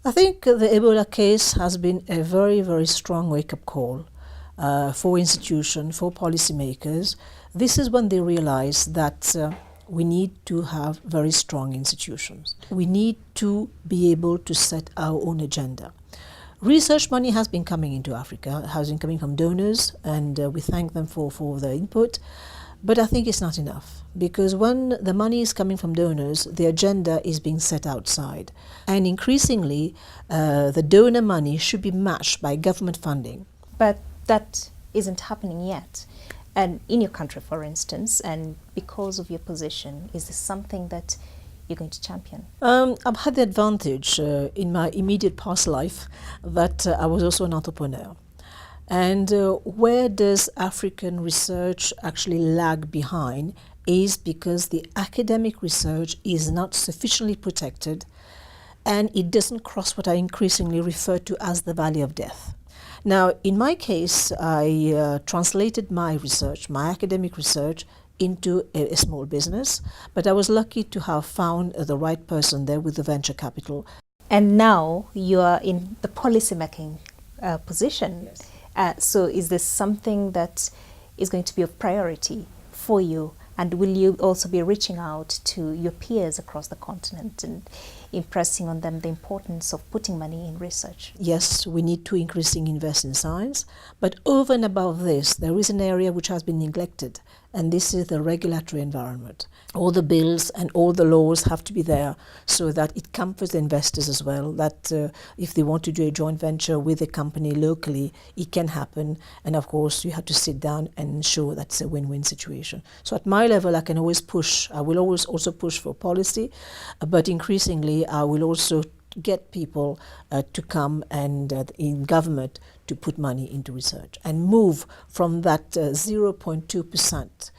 I think the Ebola case has been a very, very strong wake-up call for institutions, for policymakers. This is when they realize that we need to have very strong institutions. We need to be able to set our own agenda. Research money has been coming into Africa, has been coming from donors, and we thank them for their input. But I think it's not enough, because when the money is coming from donors, the agenda is being set outside. And increasingly, the donor money should be matched by government funding. But that isn't happening yet. And in your country, for instance, and because of your position, is this something that you're going to champion? I've had the advantage in my immediate past life that I was also an entrepreneur. And where does African research actually lag behind is because the academic research is not sufficiently protected, and it doesn't cross what I increasingly refer to as the valley of death. Now, in my case, I translated my research, my academic research, into a small business, but I was lucky to have found the right person there with the venture capital. And now you are in the policy-making position. Yes. So is this something that is going to be of priority for you? And will you also be reaching out to your peers across the continent and impressing on them the importance of putting money in research? Yes, we need to increasingly invest in science, but over and above this, there is an area which has been neglected, and this is the regulatory environment. All the bills and all the laws have to be there so that it comforts the investors as well, that if they want to do a joint venture with a company locally, it can happen. And of course, you have to sit down and ensure that's a win-win situation. So at my level, I can always push. I will always also push for policy, but increasingly, I will also get people to come and in government to put money into research and move from that 0.2%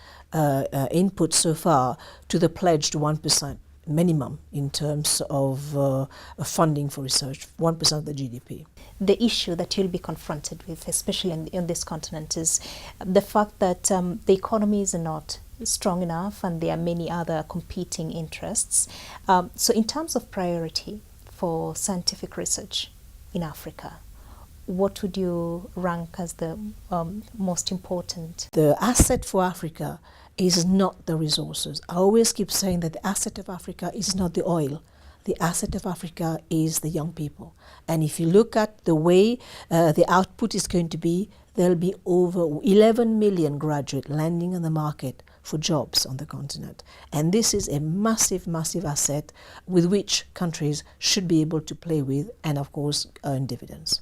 input so far to the pledged 1% minimum in terms of funding for research, 1% of the GDP. The issue that you'll be confronted with, especially in this continent, is the fact that the economies are not strong enough and there are many other competing interests. So in terms of priority for scientific research in Africa, what would you rank as the most important? The asset for Africa is not the resources. I always keep saying that the asset of Africa is not the oil. The asset of Africa is the young people. And if you look at the way the output is going to be, there'll be over 11 million graduates landing on the market for jobs on the continent. And this is a massive, massive asset with which countries should be able to play with and, of course, earn dividends.